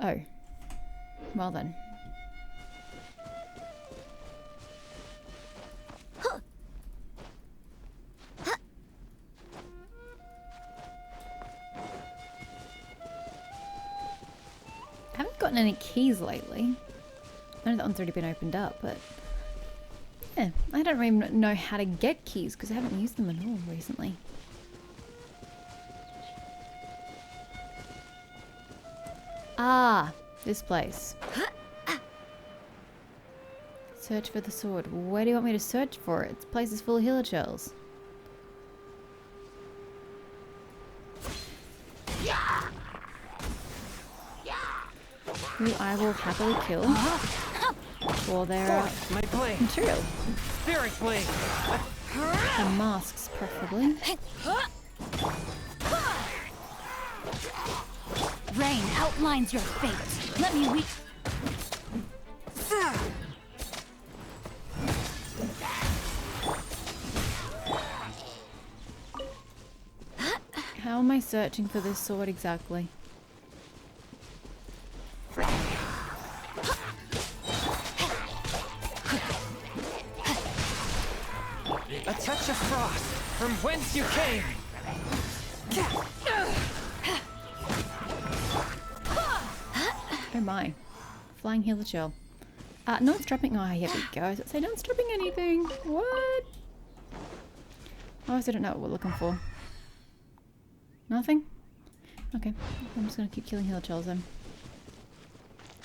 Oh. Well then. I haven't gotten any keys lately. I know that one's already been opened up, but yeah, I don't really know how to get keys because I haven't used them at all recently. Ah, this place. Search for the sword. Where do you want me to search for it? This place is full of healer shells. Who I will happily kill for their material. Spirit blade. And masks, preferably. Rain outlines your fate. Let me weep. How am I searching for this sword exactly? A touch of frost from whence you came. Oh my. Flying healer shell. No one's dropping. Oh, here we go. Say no one's dropping anything. What? I also don't know what we're looking for. Nothing? Okay. I'm just gonna keep killing healer shells then.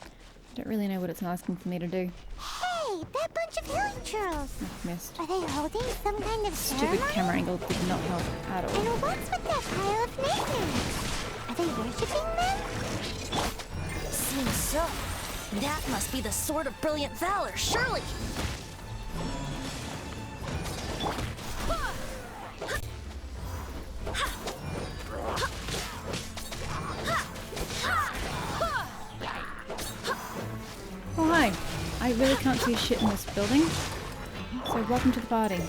I don't really know what it's asking for me to do. Hey, that bunch of healing churls. I've missed. Are they holding some kind of Stupid ceremony? camera angle did not help at all. And what's with that pile of names? Are they worshipping them? Seems so. That must be the Sword of Brilliant Valor, surely. Oh hi. I really can't see shit in this building. So welcome to the party.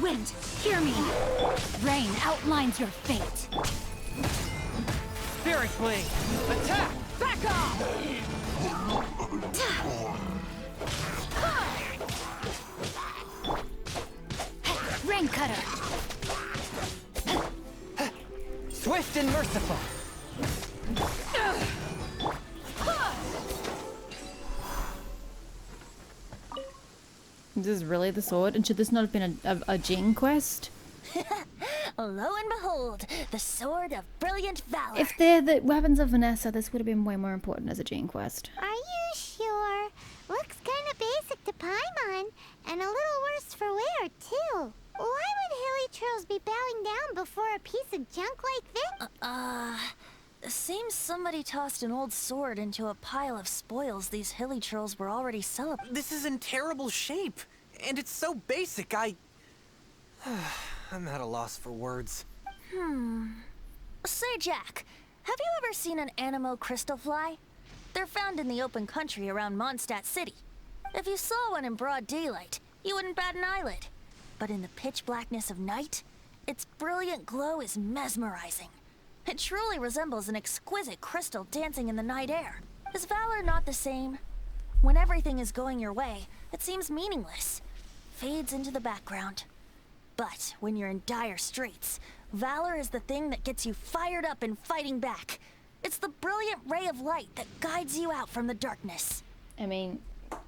Wind, hear me. Rain outlines your fate. Spirit blade. Attack. Back off! Rain cutter. Swift and merciful. This is really the sword? And should this not have been a Jing quest? Lo and behold, the Sword of Brilliant Valor. If they're the weapons of Vanessa, this would have been way more important as a Jing quest. Are you sure? Looks kind of basic to Paimon, and a little worse for wear, too. Why would hilly churls be bowing down before a piece of junk like this? Seems somebody tossed an old sword into a pile of spoils these hilly churls were already celebrating. This is in terrible shape. And it's so basic, I'm at a loss for words. Say, Jack, have you ever seen an Anemo crystal fly? They're found in the open country around Mondstadt City. If you saw one in broad daylight, you wouldn't bat an eyelid. But in the pitch blackness of night, its brilliant glow is mesmerizing. It truly resembles an exquisite crystal dancing in the night air. Is valor not the same? When everything is going your way, it seems meaningless, fades into the background. But when you're in dire straits, valor is the thing that gets you fired up and fighting back. It's the brilliant ray of light that guides you out from the darkness. I mean,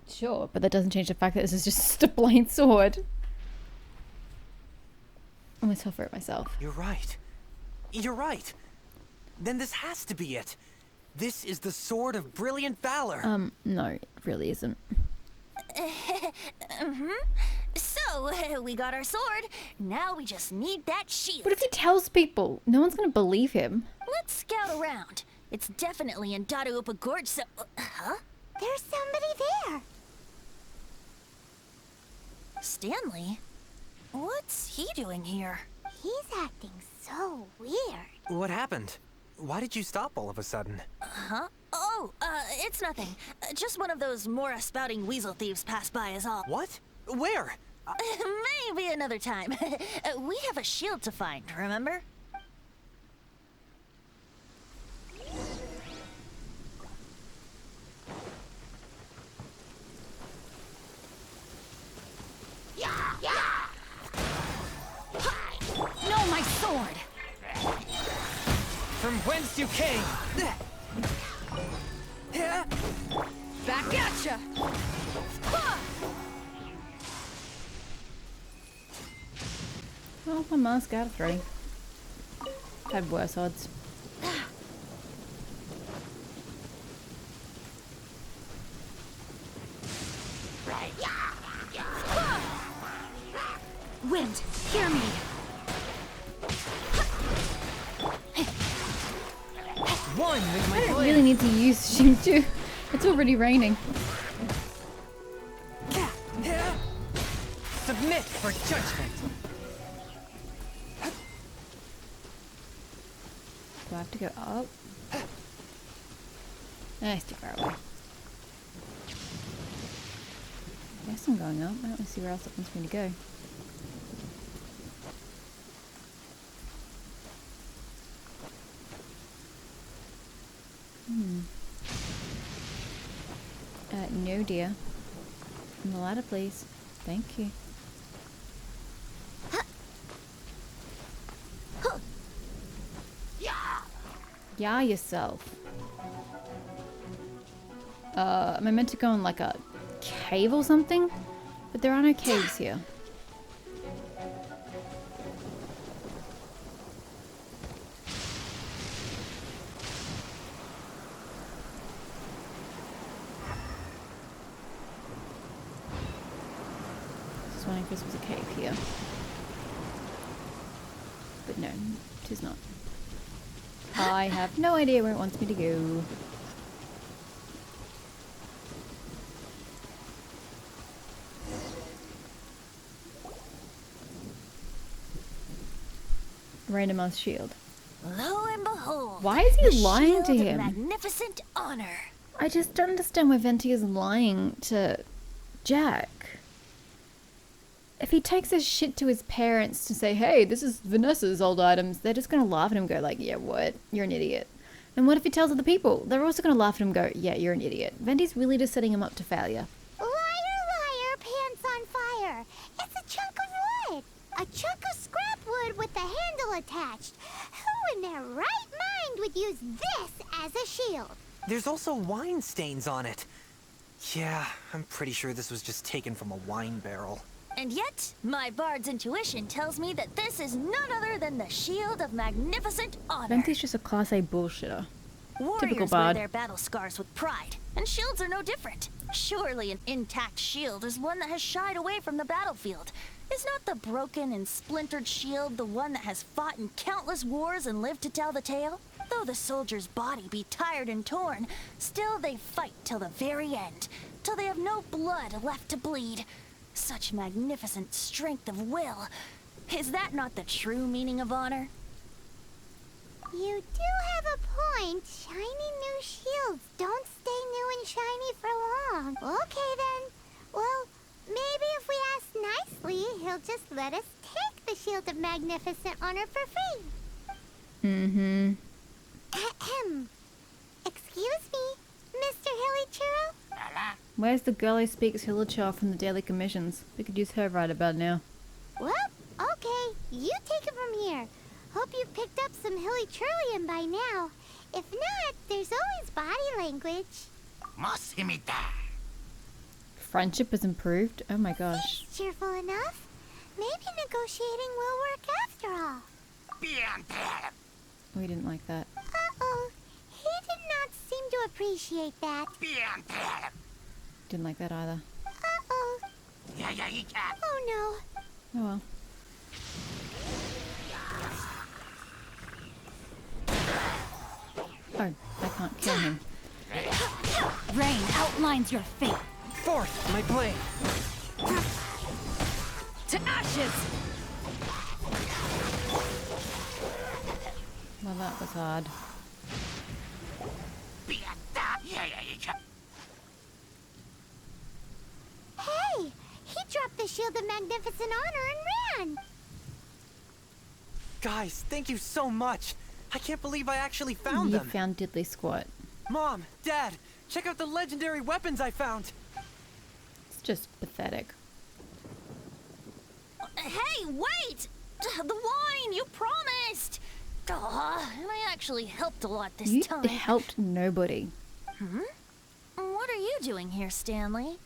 sure, but that doesn't change the fact that this is just a plain sword. I'm gonna suffer it myself. You're right. You're right. Then this has to be it. This is the Sword of Brilliant Valor. No, it really isn't. So, we got our sword. Now we just need that shield. But if he tells people, no one's gonna believe him. Let's scout around. It's definitely in Dadaupa Gorge, so... Huh? There's somebody there. Stanley? What's he doing here? He's acting so weird. What happened? Why did you stop all of a sudden? Huh? Oh, it's nothing. Just one of those Mora spouting weasel thieves passed by is all. What? Where? Maybe another time. We have a shield to find, remember? No, my sword! From whence you came! Back at ya! Well, my mask got a 3. Had worse odds. Wind, hear me! One with my I don't blade! really need to use Shinju. It's already raining. Submit for judgment! Do I have to go up? It's too far away. I guess I'm going up. I don't want to see where else it wants me to go. No dear. On the ladder, please. Thank you. Yeah, yourself. Am I meant to go in like a cave or something? But there are no caves here. Just wondering if this was a cave here. But no, it is not. I have no idea where it wants me to go. Random ass shield. Lo and behold. Why is he the lying to shield of him? Magnificent honor. I just don't understand why Venti is lying to Jack. If he takes his shit to his parents to say, hey, this is Vanessa's old items, they're just gonna laugh at him and go like, yeah, what? You're an idiot. And what if he tells other people? They're also gonna laugh at him and go, yeah, you're an idiot. Venti's really just setting him up to failure. Liar, liar, pants on fire. It's a chunk of wood. A chunk of scrap wood with the handle attached. Who in their right mind would use this as a shield? There's also wine stains on it. Yeah, I'm pretty sure this was just taken from a wine barrel. And yet, my bard's intuition tells me that this is none other than the shield of magnificent honor. Venti's just a class A bullshitter. Warriors typical wear bard. their battle scars with pride, and shields are no different. Surely an intact shield is one that has shied away from the battlefield. Is not the broken and splintered shield the one that has fought in countless wars and lived to tell the tale? Though the soldier's body be tired and torn, still they fight till the very end, till they have no blood left to bleed. Such magnificent strength of will. Is that not the true meaning of honor? You do have a point. Shiny new shields don't stay new and shiny for long. Okay then. Well, maybe if we ask nicely, he'll just let us take the shield of magnificent honor for free. Mm-hmm. Ahem. Excuse me, Mr. Hilly Churro? Where's the girl who speaks Hilichar from the daily commissions? We could use her right about now. Well, okay. You take it from here. Hope you've picked up some Hilly Churlian by now. If not, there's always body language. Friendship has improved? Oh my gosh. He's cheerful enough. Maybe negotiating will work after all. We didn't like that. Uh-oh. He did not seem to appreciate that. Didn't like that either. Uh-oh. Oh no. Oh well. Oh, I can't kill him. Rain outlines your fate. Forth, my blade! To ashes! Well, that was hard. Hey! He dropped the shield of magnificent honor and ran. Guys, thank you so much. I can't believe I actually found You them. found Diddley Squat. Mom, Dad, check out the legendary weapons I found. It's just pathetic. Hey, wait! The wine, you promised! Aw, and I actually helped a lot this You time. helped nobody. What are you doing here, Stanley?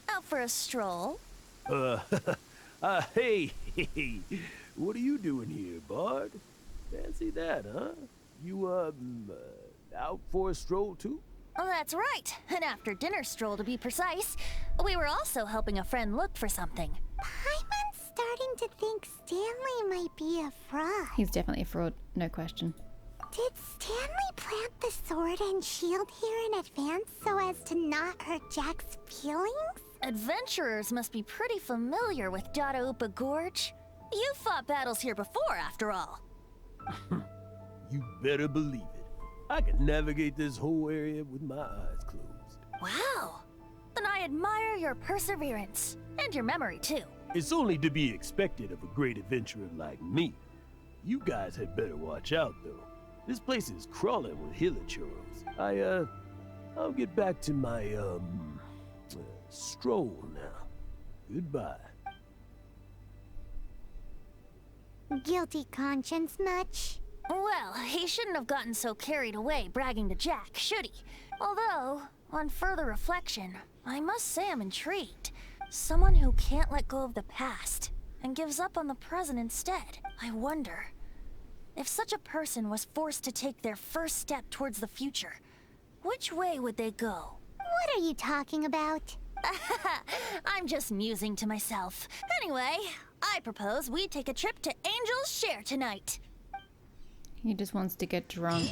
Out for a stroll? Hey, what are you doing here, Bard? Fancy that, huh? You, out for a stroll too? Oh, that's right. An after-dinner stroll, to be precise. We were also helping a friend look for something. Paimon's starting to think Stanley might be a fraud. He's definitely a fraud, no question. Did Stanley plant the sword and shield here in advance so as to not hurt Jack's feelings? Adventurers must be pretty familiar with Dadaupa Gorge. You fought battles here before, after all. You better believe it. I can navigate this whole area with my eyes closed. Wow. Then I admire your perseverance. And your memory, too. It's only to be expected of a great adventurer like me. You guys had better watch out, though. This place is crawling with hilichurls. I'll get back to my, stroll now. Goodbye. Guilty conscience much? Well, he shouldn't have gotten so carried away bragging to Jack, should he? Although, on further reflection, I must say I'm intrigued. Someone who can't let go of the past and gives up on the present instead. I wonder, if such a person was forced to take their first step towards the future, which way would they go? What are you talking about? I'm just musing to myself. Anyway, I propose we take a trip to Angel's Share tonight. He just wants to get drunk.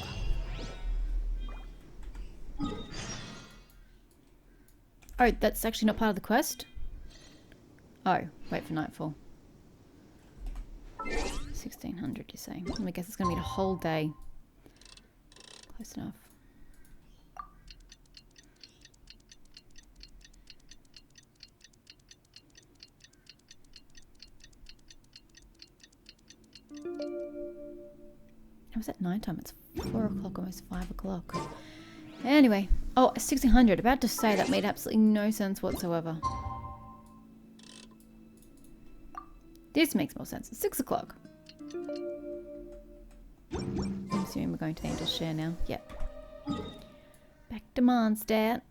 Oh, that's actually not part of the quest? Oh, wait for nightfall. 1600, you say? I guess it's going to be a whole day. Close enough. It was at nighttime. It's 4 o'clock, almost 5 o'clock. Anyway. Oh, 1600. About to say that made absolutely no sense whatsoever. This makes more sense. It's 6 o'clock. I'm assuming we're going to the Angel's Share now. Yep. Back to Mondstadt.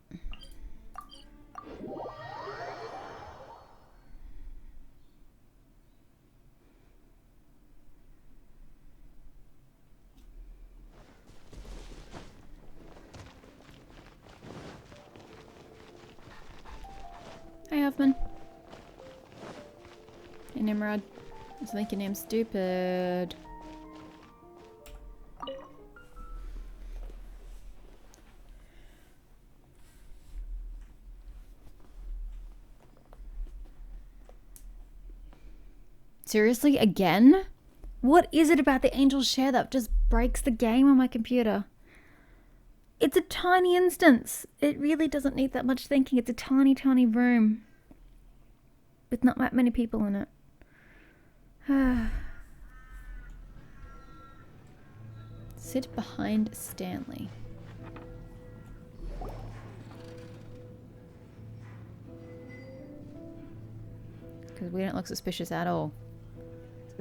Hey, Huffman. Hey, Nimrod. I think your name's stupid. Seriously? Again? What is it about the Angel's Share that just breaks the game on my computer? It's a tiny instance. It really doesn't need that much thinking. It's a tiny, tiny room. With not that many people in it. Sit behind Stanley. Because we don't look suspicious at all.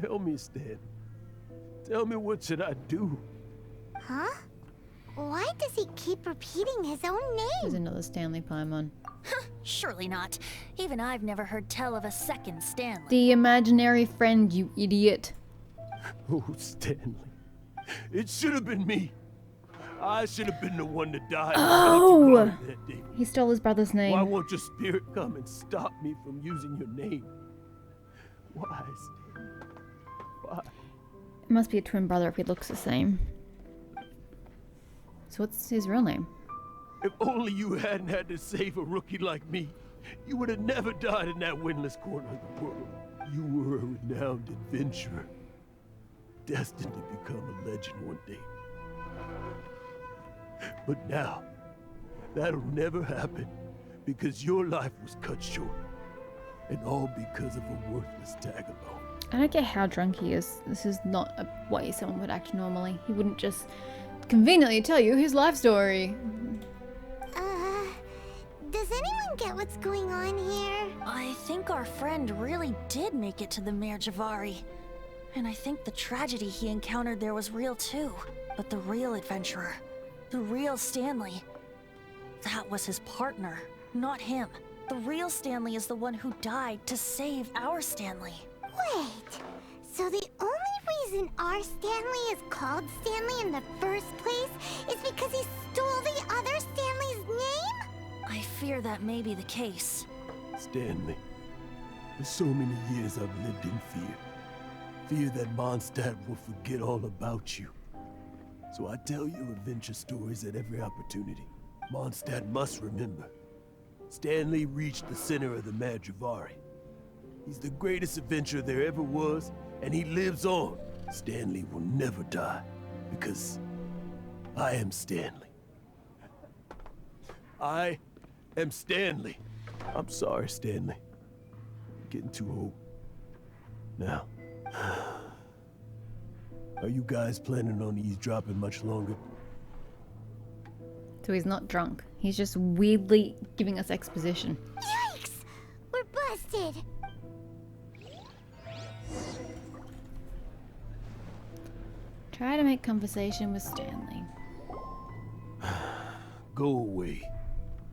Tell me, Stan. Tell me, what should I do? Huh? Why does he keep repeating his own There's name? another Stanley Paimon. Surely not. Even I've never heard tell of a second Stanley. The imaginary friend, you idiot. Oh, Stanley. It should have been me. I should have been the one to die. Oh! That day. He stole his brother's name. Why won't your spirit come and stop me from using your name? Why, Stanley? Why? It must be a twin brother if he looks the same. So what's his real name? If only you hadn't had to save a rookie like me, you would have never died in that windless corner of the world. You were a renowned adventurer, destined to become a legend one day. But now, that'll never happen because your life was cut short. And all because of a worthless tag-along. I don't care how drunk he is. This is not a way someone would act normally. He wouldn't just conveniently tell you his life story. Does anyone get what's going on here? I think our friend really did make it to the Mare Javari. And I think the tragedy he encountered there was real too. But the real adventurer, the real Stanley, that was his partner, not him. The real Stanley is the one who died to save our Stanley. Wait, so the only reason our Stanley is called Stanley in the first place is because he stole the other Stanley's name? I fear that may be the case. Stanley, for so many years I've lived in fear. Fear that Mondstadt will forget all about you. So I tell you adventure stories at every opportunity. Mondstadt must remember. Stanley reached the center of the Mare Javari. He's the greatest adventurer there ever was, and he lives on. Stanley will never die, because I am Stanley. I am Stanley. I'm sorry, Stanley. I'm getting too old. Now, are you guys planning on eavesdropping much longer? So he's not drunk. He's just weirdly giving us exposition. Yikes! We're busted! Try to make conversation with Stanley. Go away.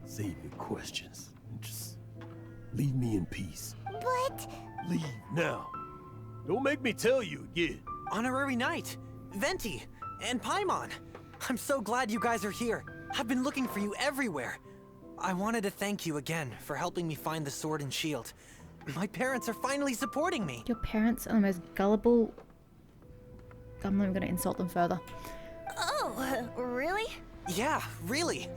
Save your questions. And just leave me in peace. But... Leave now. Don't make me tell you again. Honorary Knight, Venti, and Paimon. I'm so glad you guys are here. I've been looking for you everywhere. I wanted to thank you again for helping me find the sword and shield. My parents are finally supporting me. Your parents are the most gullible... I'm not even going to insult them further. Oh, really? Yeah, really.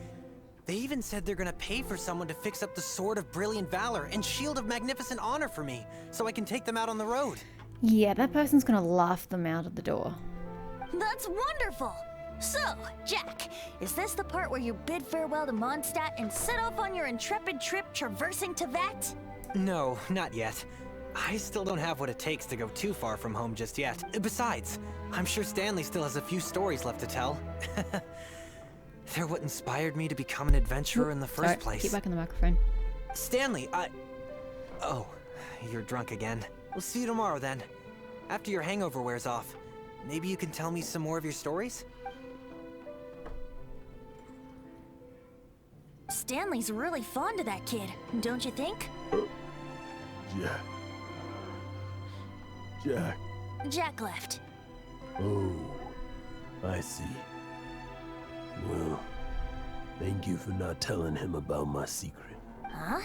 They even said they're gonna pay for someone to fix up the Sword of Brilliant Valor and Shield of Magnificent Honor for me, so I can take them out on the road. Yeah, that person's going to laugh them out of the door. That's wonderful! So, Jack, is this the part where you bid farewell to Mondstadt and set off on your intrepid trip traversing Teyvat? No, not yet. I still don't have what it takes to go too far from home just yet. Besides, I'm sure Stanley still has a few stories left to tell. They're what inspired me to become an adventurer in the first place. Keep back in the microphone. Stanley, Oh, you're drunk again. We'll see you tomorrow then. After your hangover wears off. Maybe you can tell me some more of your stories? Stanley's really fond of that kid, don't you think? Jack. Jack left. Oh, I see. Well, thank you for not telling him about my secret. Huh?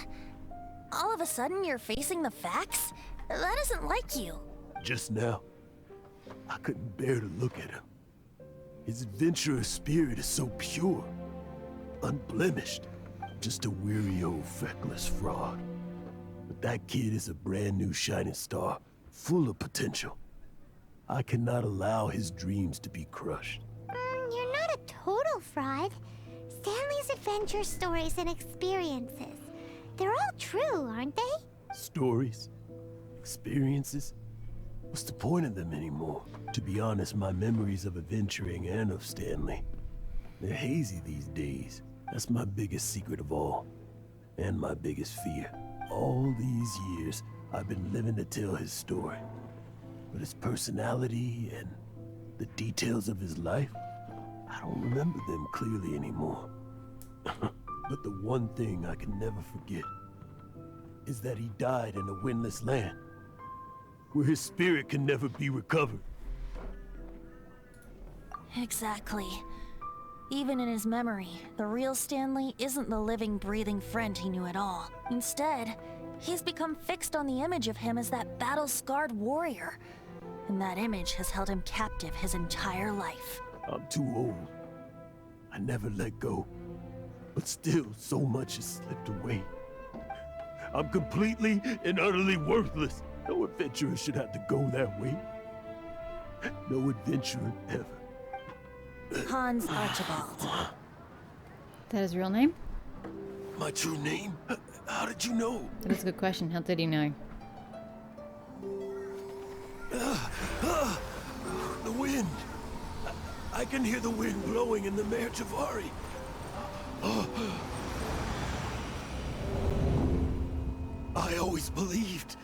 All of a sudden you're facing the facts? That isn't like you. Just now, I couldn't bear to look at him. His adventurous spirit is so pure, unblemished. Just a weary old feckless fraud. But that kid is a brand new shining star, full of potential. I cannot allow his dreams to be crushed. You're not a total fraud. Stanley's adventure stories and experiences. They're all true, aren't they? Stories? Experiences? What's the point of them anymore? To be honest, my memories of adventuring and of Stanley, they're hazy these days. That's my biggest secret of all. And my biggest fear. All these years, I've been living to tell his story. But his personality and the details of his life, I don't remember them clearly anymore. But the one thing I can never forget is that he died in a windless land, where his spirit can never be recovered. Exactly. Even in his memory, the real Stanley isn't the living, breathing friend he knew at all. Instead, he's become fixed on the image of him as that battle-scarred warrior. And that image has held him captive his entire life. I'm too old. I never let go. But still, so much has slipped away. I'm completely and utterly worthless. No adventurer should have to go that way. No adventurer ever. Hans Archibald. That his real name? My true name? How did you know? That's a good question. How did he know? The wind. I can hear the wind blowing in the Mare Javari. I always believed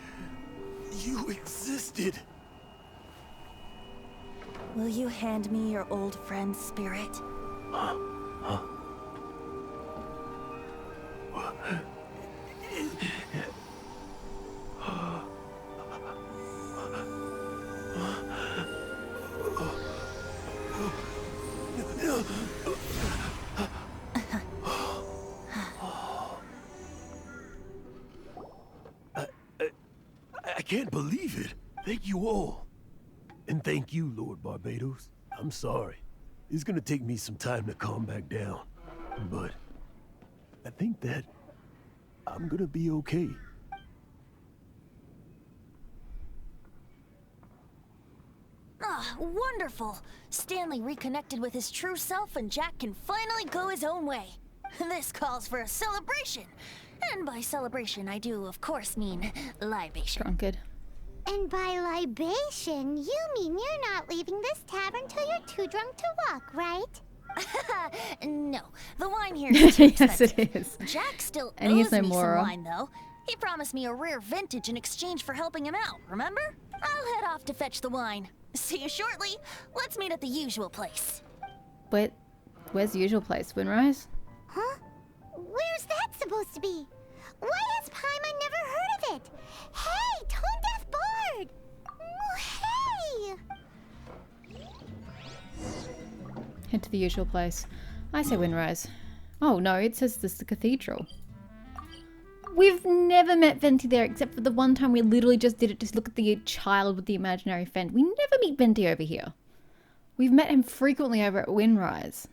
you existed. Will you hand me your old friend's spirit? I can't believe it. Thank you all. And thank you, Lord Barbados. I'm sorry. It's gonna take me some time to calm back down. But I think that I'm gonna be okay. Ah, wonderful! Stanley reconnected with his true self and Jack can finally go his own way. This calls for a celebration. And by celebration, I do, of course, mean libation. Drunkard. And by libation, you mean you're not leaving this tavern till you're too drunk to walk, right? No, the wine here is too Yes, expensive. it is. Jack still And he owes has no me some more. wine, though. He promised me a rare vintage in exchange for helping him out, remember? I'll head off to fetch the wine. See you shortly. Let's meet at the usual place. Wait, where's the usual place? Windrise? Huh? Where's that supposed to be? Why has Paimon never heard of it? Hey, Tone Deaf Bard! Oh, hey! Head to the usual place. I say Windrise. Oh no, it says this is the cathedral. We've never met Venti there except for the one time we literally just did it to look at the child with the imaginary friend. We never meet Venti over here. We've met him frequently over at Windrise.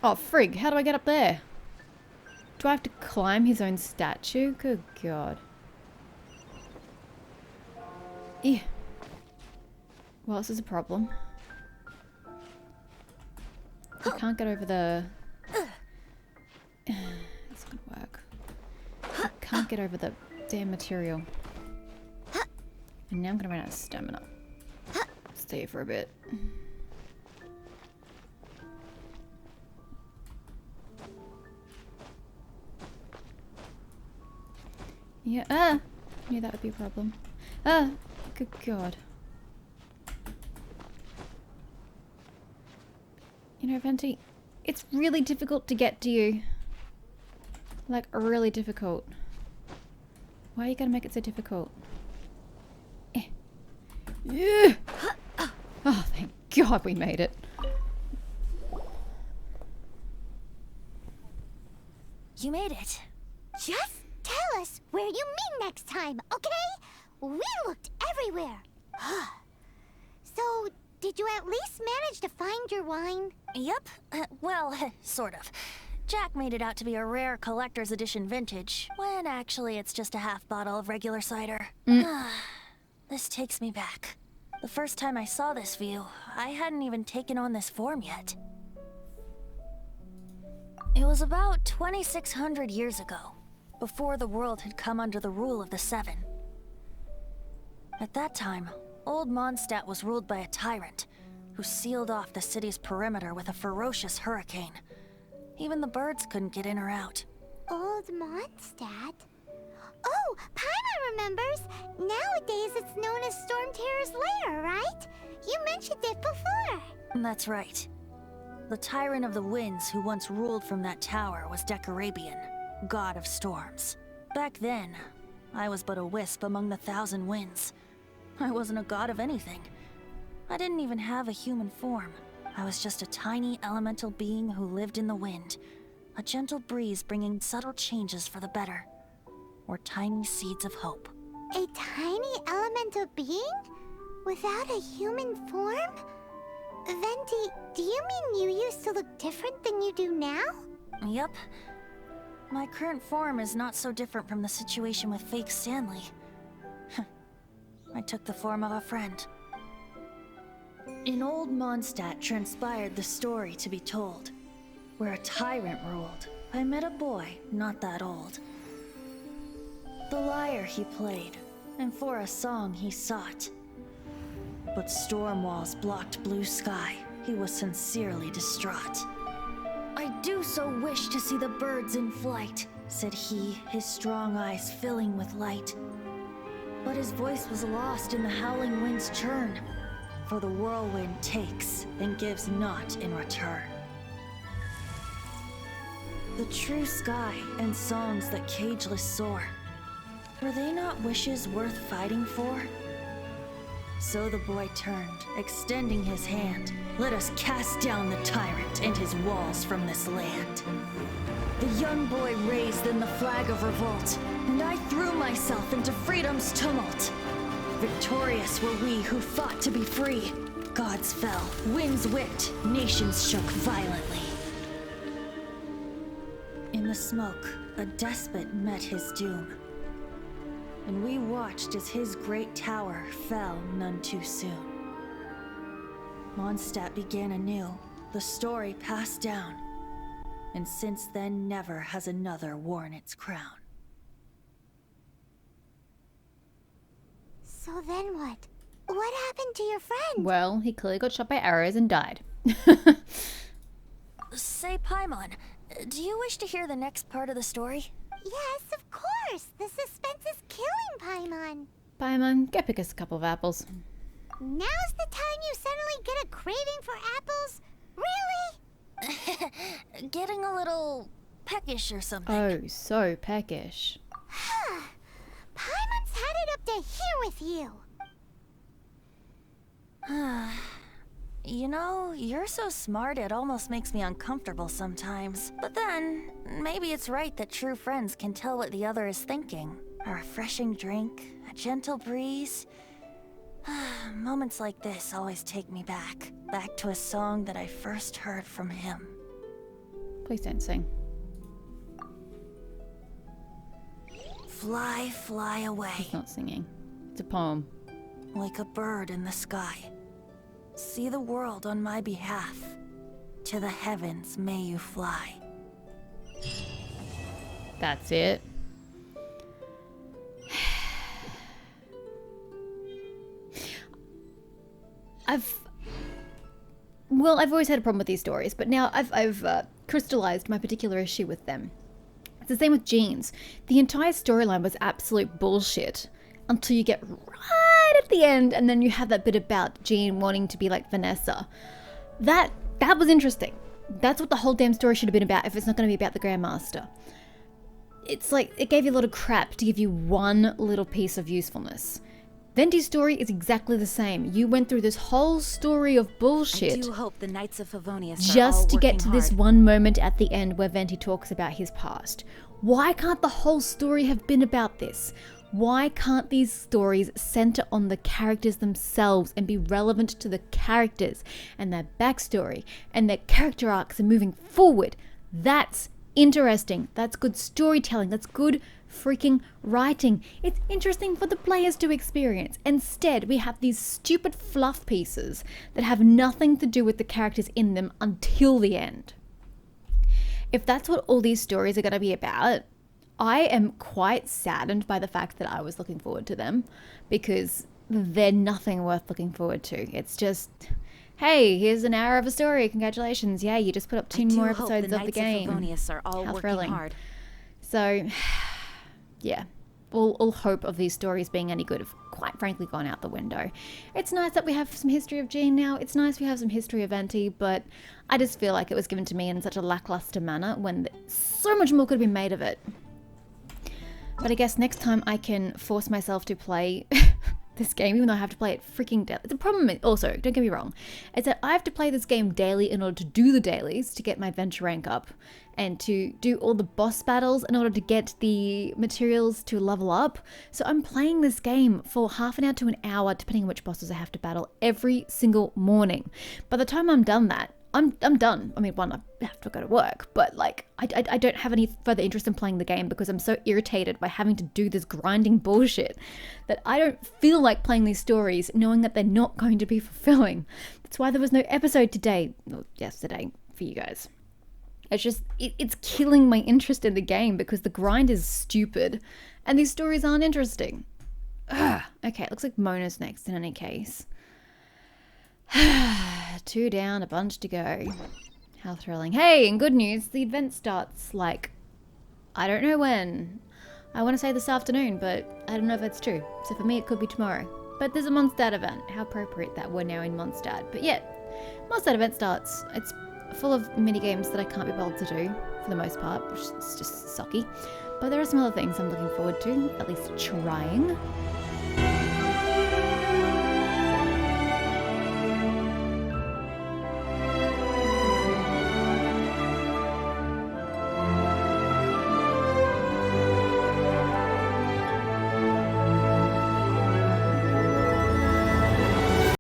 Oh frig, how do I get up there? Do I have to climb his own statue? Good god. Yeah. Well, this is a problem. I can't get over the... It's gonna work. I can't get over the damn material. And now I'm gonna run out of stamina. Stay here for a bit. Yeah, knew that would be a problem. Good god. You know, Venti, it's really difficult to get to you. Like, really difficult. Why are you gonna make it so difficult? Yeah! Oh, thank god we made it. You made it. Just tell us where you meet next time, okay? We looked everywhere. So, did you at least manage to find your wine? Yep. Well, sort of. Jack made it out to be a rare collector's edition vintage, when actually it's just a half bottle of regular cider. This takes me back. The first time I saw this view, I hadn't even taken on this form yet. It was about 2,600 years ago, before the world had come under the rule of the Seven. At that time, Old Mondstadt was ruled by a tyrant, who sealed off the city's perimeter with a ferocious hurricane. Even the birds couldn't get in or out. Old Mondstadt? Oh, Paimon remembers! Nowadays it's known as Storm Terror's lair, right? You mentioned it before. That's right. The Tyrant of the Winds who once ruled from that tower was Decarabian, god of storms. Back then, I was but a wisp among the thousand winds. I wasn't a god of anything. I didn't even have a human form. I was just a tiny elemental being who lived in the wind. A gentle breeze bringing subtle changes for the better. Or tiny seeds of hope. A tiny elemental being? Without a human form? Venti, do you mean you used to look different than you do now? Yep. My current form is not so different from the situation with fake Stanley. I took the form of a friend. In Old Mondstadt transpired the story to be told, where a tyrant ruled, I met a boy not that old. The lyre he played, and for a song he sought. But storm walls blocked blue sky. He was sincerely distraught. I do so wish to see the birds in flight, said he, his strong eyes filling with light. But his voice was lost in the howling wind's churn, for the whirlwind takes and gives not in return. The true sky and songs that cageless soar, were they not wishes worth fighting for? So the boy turned, extending his hand. Let us cast down the tyrant and his walls from this land. The young boy raised then the flag of revolt, and I threw myself into freedom's tumult. Victorious were we who fought to be free. Gods fell, winds whipped, nations shook violently. In the smoke, a despot met his doom, and we watched as his great tower fell none too soon. Mondstadt began anew, the story passed down, and since then never has another worn its crown. So then what? What happened to your friend? Well, he clearly got shot by arrows and died. Say, Paimon, do you wish to hear the next part of the story? Yes, of course. The suspense is killing, Paimon. Paimon, go pick us a couple of apples. Now's the time you suddenly get a craving for apples? Really? Getting a little peckish or something. Oh, so peckish. Paimon's had it up to here with you. You know, you're so smart it almost makes me uncomfortable sometimes. But then, maybe it's right that true friends can tell what the other is thinking. A refreshing drink, a gentle breeze. Moments like this always take me back to a song that I first heard from him. Please don't sing. Fly, fly away. It's not singing. It's a poem. Like a bird in the sky. See the world on my behalf. To the heavens may you fly. That's it. I've always had a problem with these stories, but now I've crystallized my particular issue with them. It's the same with Jeans. The entire storyline was absolute bullshit until you get right at the end, and then you have that bit about Jean wanting to be like Vanessa. That was interesting. That's what the whole damn story should have been about if it's not going to be about the Grandmaster. It's like, it gave you a lot of crap to give you one little piece of usefulness. Venti's story is exactly the same. You went through this whole story of bullshit. I do hope the Knights of Favonius just to get to this one moment at the end where Venti talks about his past. Why can't the whole story have been about this? Why can't these stories center on the characters themselves and be relevant to the characters and their backstory and their character arcs and moving forward? That's interesting. That's good storytelling. That's good freaking writing. It's interesting for the players to experience. Instead, we have these stupid fluff pieces that have nothing to do with the characters in them until the end. If that's what all these stories are going to be about, I am quite saddened by the fact that I was looking forward to them, because they're nothing worth looking forward to. It's just, hey, here's an hour of a story. Congratulations. Yeah, you just put up 2 more episodes of the game. Are all How working thrilling. hard. So, yeah, all hope of these stories being any good have quite frankly gone out the window. It's nice that we have some history of Jean now. It's nice we have some history of Venti, but I just feel like it was given to me in such a lackluster manner when so much more could have been made of it. But I guess next time I can force myself to play this game, even though I have to play it freaking daily. The problem is, also, don't get me wrong, is that I have to play this game daily in order to do the dailies, to get my venture rank up, and to do all the boss battles in order to get the materials to level up. So I'm playing this game for half an hour to an hour, depending on which bosses I have to battle, every single morning. By the time I'm done that, I'm done. I mean, one, I have to go to work, but like, I don't have any further interest in playing the game because I'm so irritated by having to do this grinding bullshit that I don't feel like playing these stories knowing that they're not going to be fulfilling. That's why there was no episode today, or yesterday, for you guys. It's just, it's killing my interest in the game because the grind is stupid and these stories aren't interesting. Ugh. Okay, looks like Mona's next in any case. 2 down, a bunch to go. How thrilling. Hey, and good news, the event starts like, I don't know when. I want to say this afternoon, but I don't know if that's true. So for me, it could be tomorrow. But there's a Mondstadt event. How appropriate that we're now in Mondstadt. But yeah, Mondstadt event starts. It's full of mini games that I can't be bothered to do for the most part, which is just sucky. But there are some other things I'm looking forward to, at least trying.